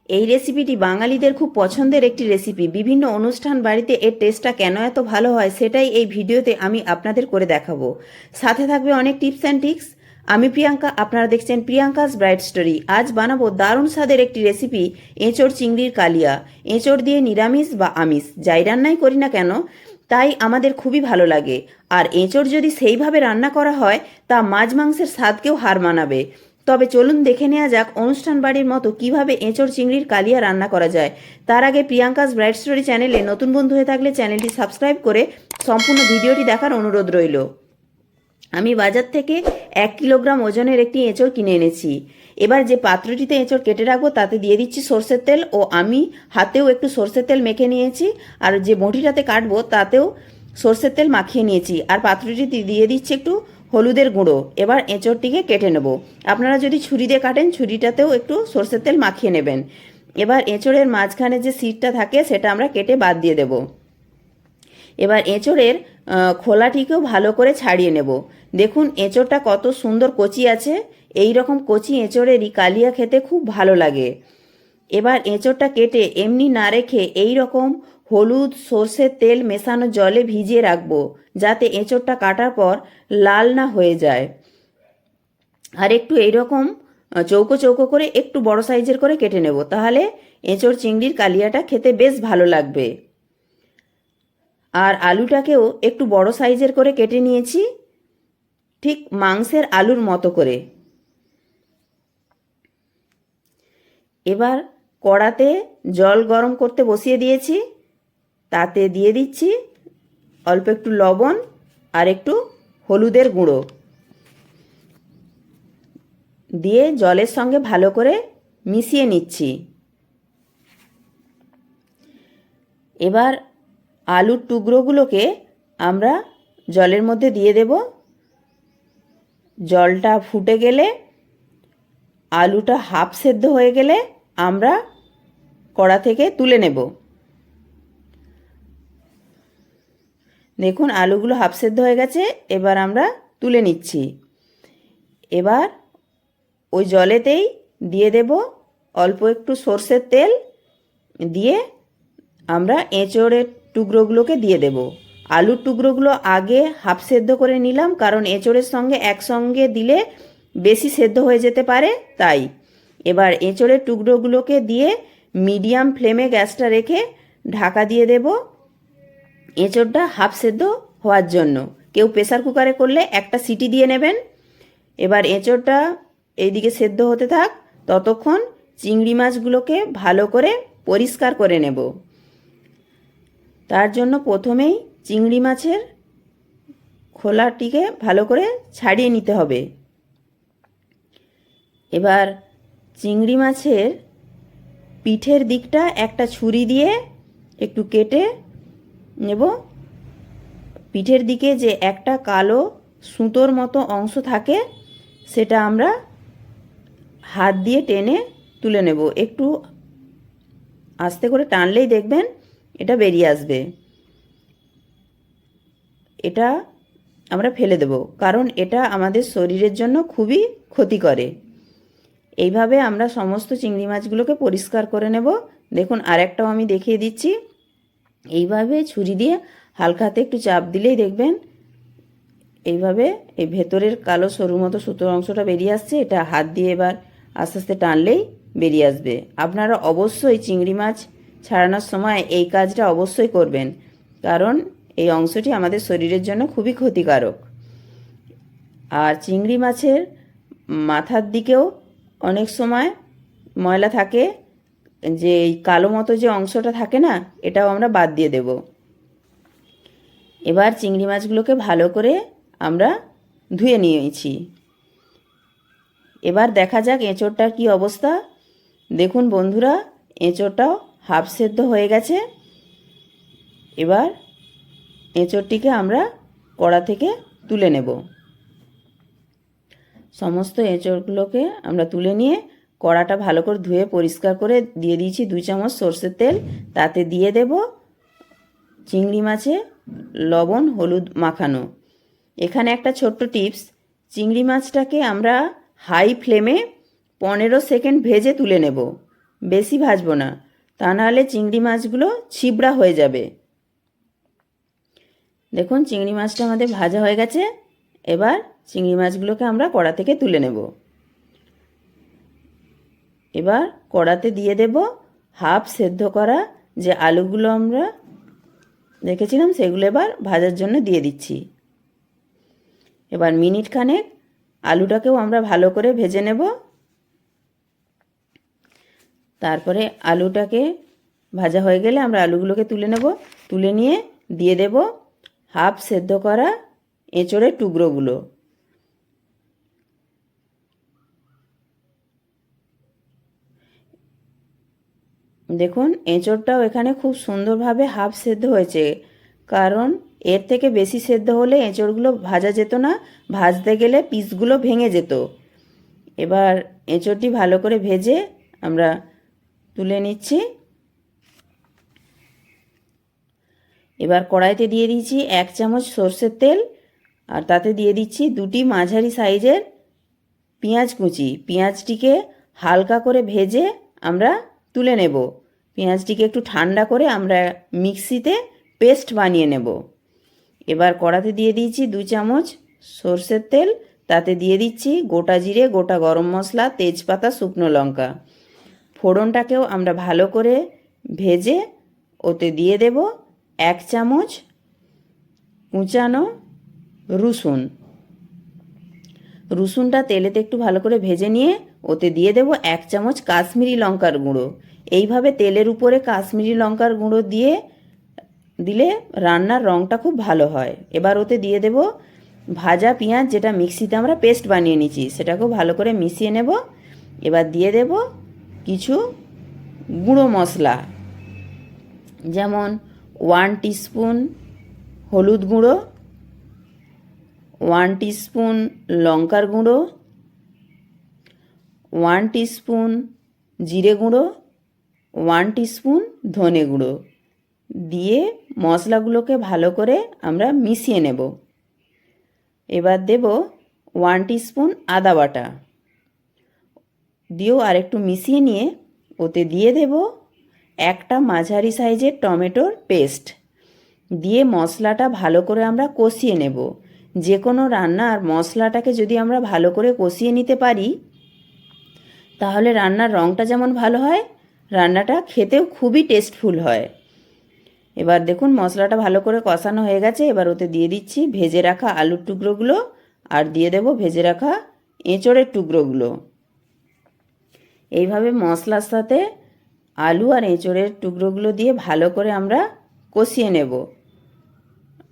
এই রেসিপিটি বাঙালিদের খুব পছন্দের একটি রেসিপি। বিভিন্ন অনুষ্ঠান বাড়িতে এর টেস্টটা কেন এত ভালো হয় সেটাই এই ভিডিওতে আমি আপনাদের করে দেখাবো। সাথে থাকবে অনেক টিপস অ্যান্ড ট্রিক্স। আমি প্রিয়াঙ্কা, আপনারা দেখছেন প্রিয়াঙ্কাস ব্রাইট স্টোরি। আজ বানাবো দারুণ স্বাদের একটি রেসিপি, এঁচোড় চিংড়ির কালিয়া। এঁচোড় দিয়ে নিরামিষ বা আমিষ যাই রান্নাই করি না কেন, তাই আমাদের খুবই ভালো লাগে। আর এঁচোড় যদি সেইভাবে রান্না করা হয় তা মাছ মাংসের স্বাদকেও হার মানাবে। তবে চলুন দেখে নেওয়া যাক অনুষ্ঠান বাড়ির মতো কিভাবে এঁচোড় চিংড়ির কালিয়া রান্না করা যায়। তার আগে প্রিয়াঙ্কাস ব্রাইট স্টোরি চ্যানেলে নতুন বন্ধু হয়ে থাকলে চ্যানেলটি সাবস্ক্রাইব করে সম্পূর্ণ ভিডিওটি দেখার অনুরোধ রইল। আমি বাজার থেকে 1 কিলোগ্রাম ওজনের একটি এঁচোড় কিনে এনেছি। এবার যে পাত্রটিতে এঁচোড় কেটে রাখবো তাতে দিয়ে দিচ্ছি সর্ষের তেল, ও আমি হাতেও একটু সর্ষের তেল মেখে নিয়েছি। আর যে বঁটিটাতে কাটবো তাতেও সর্ষের তেল মাখিয়ে নিয়েছি। আর পাত্রটি দিয়ে দিচ্ছি একটু হলুদের গুঁড়ো। এবার এঁচোড়টিকে কেটে নেব। আপনারা যদি ছুরি দিয়ে কাটেন ছুরিটাতেও একটু সর্ষের তেল মাখিয়ে নেবেন। এবার এঁচোড়ের মাঝখানে যে সিটটা থাকে সেটা আমরা কেটে বাদ দিয়ে দেব। এবার এঁচোড়ের খোলাটিকেও ভালো করে ছাড়িয়ে নেব। দেখুন এঁচোড়টা কত সুন্দর কচি আছে। এই রকম কচি এঁচোড়েরই কালিয়া খেতে খুব ভালো লাগে। এবার এঁচোড়টা কেটে এমনি না রেখে এই রকম হলুদ সর্ষের তেল মেশানো জলে ভিজিয়ে রাখবো, যাতে এঁচোড়টা কাটার পর লাল না হয়ে যায়। আর একটু এইরকম চৌকো চৌকো করে একটু বড় সাইজের করে কেটে নেব, তাহলে এঁচোড় চিংড়ির কালিয়াটা খেতে বেশ ভালো লাগবে। আর আলুটাকেও একটু বড় সাইজের করে কেটে নিয়েছি, ঠিক মাংসের আলুর মতো করে। এবার কড়াতে জল গরম করতে বসিয়ে দিয়েছি, তাতে দিয়ে দিচ্ছি অল্প একটু লবণ আর একটু হলুদের গুঁড়ো দিয়ে জলের সঙ্গে ভালো করে মিশিয়ে নিচ্ছি। এবার আলুর টুকরোগুলোকে আমরা জলের মধ্যে দিয়ে দেব। জলটা ফুটে গেলে, আলুটা হাফ সেদ্ধ হয়ে গেলে আমরা কড়া থেকে তুলে নেব। দেখুন আলুগুলো হাফ সেদ্ধ হয়ে গেছে, এবার আমরা তুলে নিচ্ছি। এবার ওই জলেতেই দিয়ে দেব অল্প একটু সর্ষের তেল, দিয়ে আমরা এঁচোড়ের টুকরোগুলোকে দিয়ে দেব। আলুর টুকরোগুলো আগে হাফ সেদ্ধ করে নিলাম, কারণ এঁচোড়ের সঙ্গে একসঙ্গে দিলে বেশি সেদ্ধ হয়ে যেতে পারে তাই। এবার এঁচোড়ের টুকরোগুলোকে দিয়ে মিডিয়াম ফ্লেমে গ্যাসটা রেখে ঢাকা দিয়ে দেব এঁচোড়টা হাফ সেদ্ধ হওয়ার জন্য। কেউ প্রেসার কুকারে করলে একটা সিটি দিয়ে নেবেন। এবার এঁচোড়টা এইদিকে সেদ্ধ হতে থাক, ততক্ষণ চিংড়ি মাছগুলোকে ভালো করে পরিষ্কার করে নেব। তার জন্য প্রথমেই চিংড়ি মাছের খোলাটিকে ভালো করে ছাড়িয়ে নিতে হবে। এবার চিংড়ি মাছের পিঠের দিকটা একটা ছুরি দিয়ে একটু কেটে নেব। পিঠের দিকে যে একটা কালো সুতোর মতো অংশ থাকে সেটা আমরা হাত দিয়ে টেনে তুলে নেব। একটু আস্তে করে টানলেই দেখবেন এটা বেরিয়ে আসবে। এটা আমরা ফেলে দেব, কারণ এটা আমাদের শরীরের জন্য খুবই ক্ষতি করে। এইভাবে আমরা সমস্ত চিংড়ি মাছগুলোকে পরিষ্কার করে নেব। দেখুন আরেকটাও আমি দেখিয়ে দিচ্ছি। এইভাবে ছুরি দিয়ে হালকা হাতে একটু চাপ দিলেই দেখবেন এইভাবে এই ভেতরের কালো সরু মতো সুতোর অংশটা বেরিয়ে আসছে। এটা হাত দিয়ে এবার আস্তে আস্তে টানলেই বেরিয়ে আসবে। আপনারা অবশ্যই চিংড়ি মাছ ছাড়ানোর সময় এই কাজটা অবশ্যই করবেন, কারণ এই অংশটি আমাদের শরীরের জন্য খুবই ক্ষতিকারক। আর চিংড়ি মাছের মাথার দিকেও অনেক সময় ময়লা থাকে, যে এই কালো মতো যে অংশটা থাকে না, এটাও আমরা বাদ দিয়ে দেব। এবার চিংড়ি মাছগুলোকে ভালো করে আমরা ধুয়ে নিয়েছি। এবার দেখা যাক এঁচোড়টার কি অবস্থা। দেখুন বন্ধুরা, এঁচোড়টাও হাফ সেদ্ধ হয়ে গেছে। এবার এঁচোড়টিকে আমরা কড়া থেকে তুলে নেব। সমস্ত এঁচোড়গুলোকে আমরা তুলে নিয়ে কড়াটা ভালো করে ধুয়ে পরিষ্কার করে দিয়ে দিয়েছি 2 চামচ সর্ষের তেল। তাতে দিয়ে দেব চিংড়ি মাছে লবণ হলুদ মাখানো। এখানে একটা ছোট্ট টিপস, চিংড়ি মাছটাকে আমরা হাই ফ্লেমে 15 সেকেন্ড ভেজে তুলে নেব। বেশি ভাজবো না, তা নাহলে চিংড়ি মাছগুলো ছিবড়া হয়ে যাবে। দেখুন চিংড়ি মাছটা আমাদের ভাজা হয়ে গেছে। এবার চিংড়ি মাছগুলোকে আমরা কড়া থেকে তুলে নেব। এবার কড়াতে দিয়ে দেব হাফ সেদ্ধ করা যে আলুগুলো আমরা রেখেছিলাম সেগুলো এবার ভাজার জন্য দিয়ে দিচ্ছি। এবার মিনিট খানেক আলুটাকেও আমরা ভালো করে ভেজে নেব। তারপরে আলুটাকে ভাজা হয়ে গেলে আমরা আলুগুলোকে তুলে নেব। তুলে নিয়ে দিয়ে দেব হাফ সেদ্ধ করা এঁচোড়ের টুকরোগুলো। দেখুন এঁচোড়টাও এখানে খুব সুন্দরভাবে হাফ সেদ্ধ হয়েছে, কারণ এর থেকে বেশি সেদ্ধ হলে এঁচোড়গুলো ভাজা যেত না, ভাজতে গেলে পিসগুলো ভেঙে যেত। এবার এঁচোড়টি ভালো করে ভেজে আমরা তুলে নিচ্ছি। এবার কড়াইতে দিয়ে দিচ্ছি 1 চামচ সর্ষের তেল, আর তাতে দিয়ে দিচ্ছি 2টি মাঝারি সাইজের পেঁয়াজ কুচি। পেঁয়াজটিকে হালকা করে ভেজে আমরা তুলে নেব। পেঁয়াজটিকে একটু ঠান্ডা করে আমরা মিক্সিতে পেস্ট বানিয়ে নেব। এবার কড়াতে দিয়ে দিয়েছি 2 চামচ সর্ষের তেল, তাতে দিয়ে দিচ্ছি গোটা জিরে, গোটা গরম মশলা, তেজপাতা, শুকনো লঙ্কা। ফোড়নটাকেও আমরা ভালো করে ভেজে ওতে দিয়ে দেব 1 চামচ কুচানো রসুন। রসুনটা তেলেতে একটু ভালো করে ভেজে নিয়ে ওতে দিয়ে দেব 1 চামচ কাশ্মীরি লঙ্কার গুঁড়ো। এইভাবে তেলের উপরে কাশ্মীরি লঙ্কার গুঁড়ো দিলে রান্নার রঙটা খুব ভালো হয়। এবার ওতে দিয়ে দেব ভাজা পেঁয়াজ, যেটা মিক্সিতে আমরা পেস্ট বানিয়ে নিয়েছি, সেটাকেও ভালো করে মিশিয়ে নেব। এবার দিয়ে দেব কিছু গুঁড়ো মশলা, যেমন 1 টিস্পুন হলুদ গুঁড়ো, 1 টিস্পুন লঙ্কার গুঁড়ো, 1 টিস্পুন জিরে গুঁড়ো, 1 টিস্পুন ধনে গুঁড়ো দিয়ে মশলাগুলোকে ভালো করে আমরা মিশিয়ে নেব। এবার দেব 1 টিস্পুন আদা বাটা, দিয়েও আরেকটু মিশিয়ে নিয়ে ওতে দিয়ে দেব একটা মাঝারি সাইজের টমেটোর পেস্ট দিয়ে মশলাটা ভালো করে আমরা কষিয়ে নেব। যে কোনো রান্নার মশলাটাকে যদি আমরা ভালো করে কষিয়ে নিতে পারি, তাহলে রান্নার রঙটা যেমন ভালো হয়, রান্নাটা খেতেও খুবই টেস্টফুল হয়। এবার দেখুন মশলাটা ভালো করে কষানো হয়ে গেছে। এবার ওতে দিয়ে দিচ্ছি ভেজে রাখা আলুর টুকরোগুলো, আর দিয়ে দেব ভেজে রাখা এঁচোড়ের টুকরোগুলো। এইভাবে মশলার সাথে আলু আর এঁচোড়ের টুকরোগুলো দিয়ে ভালো করে আমরা কষিয়ে নেব।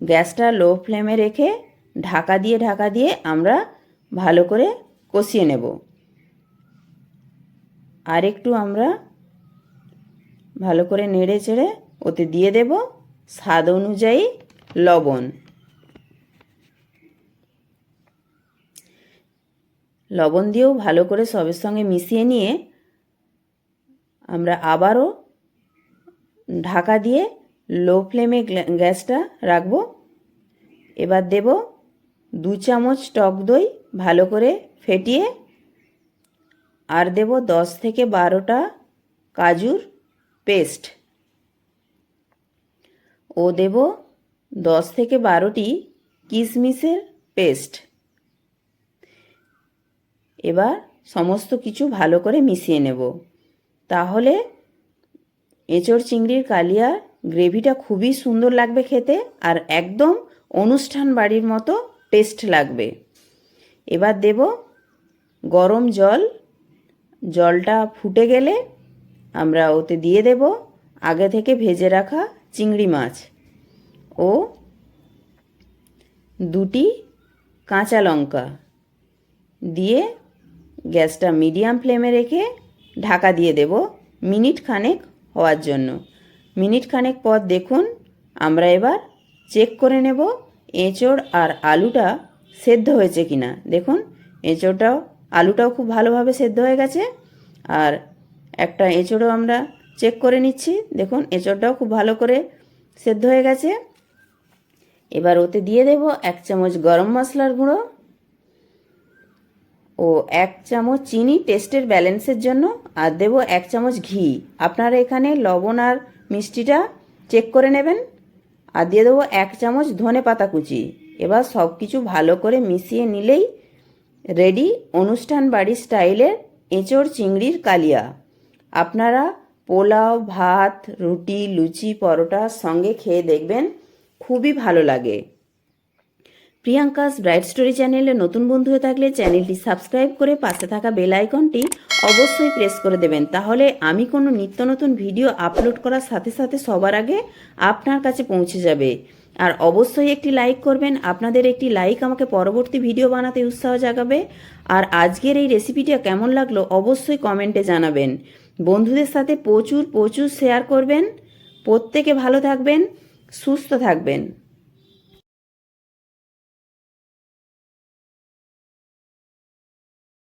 গ্যাসটা লো ফ্লেমে রেখে ঢাকা দিয়ে আমরা ভালো করে কষিয়ে নেব। আর একটু আমরা ভালো করে নেড়ে চেড়ে ওতে দিয়ে দেব স্বাদ অনুযায়ী লবণ। লবণ দিয়েও ভালো করে সবের সঙ্গে মিশিয়ে নিয়ে আমরা আবারও ঢাকা দিয়ে লো ফ্লেমে গ্যাসটা রাখবো। এবার দেব 2 চামচ টক দই ভালো করে ফেটিয়ে, আর দেব 10 থেকে 12টা কাজুর পেস্ট, ও দেব 10 থেকে 12টি কিশমিশের পেস্ট। এবার সমস্ত কিছু ভালো করে মিশিয়ে নেব। তাহলে এঁচোড় চিংড়ির কালিয়ার গ্রেভিটা খুবই সুন্দর লাগবে খেতে, আর একদম অনুষ্ঠান বাড়ির মতো টেস্ট লাগবে। এবার দেব গরম জল। জলটা ফুটে গেলে আমরা ওতে দিয়ে দেব আগে থেকে ভেজে রাখা চিংড়ি মাছ ও 2টি কাঁচা লঙ্কা দিয়ে গ্যাসটা মিডিয়াম ফ্লেমে রেখে ঢাকা দিয়ে দেব মিনিট খানেক হওয়ার জন্য। মিনিট খানেক পর দেখুন আমরা এবার চেক করে নেব এঁচোড় আর আলুটা সেদ্ধ হয়েছে কিনা। দেখুন আলুটাও খুব ভালোভাবে সেদ্ধ হয়ে গেছে, আর একটা এঁচোড়ও আমরা চেক করে নিচ্ছি। দেখুন এঁচোড়টাও খুব ভালো করে সেদ্ধ হয়ে গেছে। এবার ওতে দিয়ে দেব 1 চামচ গরম মশলার গুঁড়ো, ও 1 চামচ চিনি টেস্টের ব্যালেন্সের জন্য, আর দেবো 1 চামচ ঘি। আপনারা এখানে লবণ আর মিষ্টিটা চেক করে নেবেন। আর দিয়ে দেবো 1 চামচ ধনে পাতা কুচি। এবার সব কিছু ভালো করে মিশিয়ে নিলেই রেডি অনুষ্ঠান বাড়ির স্টাইলের এঁচোড় চিংড়ির কালিয়া। আপনারা পোলাও, ভাত, রুটি, লুচি, পরোটার সঙ্গে খেয়ে দেখবেন, খুবই ভালো লাগে। প্রিয়াঙ্কাস ব্রাইট স্টোরি চ্যানেলে নতুন বন্ধু হয়ে থাকলে চ্যানেলটি সাবস্ক্রাইব করে পাশে থাকা বেল আইকনটি অবশ্যই প্রেস করে দেবেন, তাহলে আমি কোনো নিত্য নতুন ভিডিও আপলোড করার সাথে সাথে সবার আগে আপনার কাছে পৌঁছে যাবে। আর অবশ্যই একটি লাইক করবেন, আপনাদের একটি লাইক আমাকে পরবর্তী ভিডিও বানাতে উৎসাহ জাগাবে। আর আজকের এই রেসিপিটা কেমন লাগলো অবশ্যই কমেন্টে জানাবেন। বন্ধুদের সাথে প্রচুর প্রচুর শেয়ার করবেন। প্রত্যেকে ভালো থাকবেন, সুস্থ থাকবেন।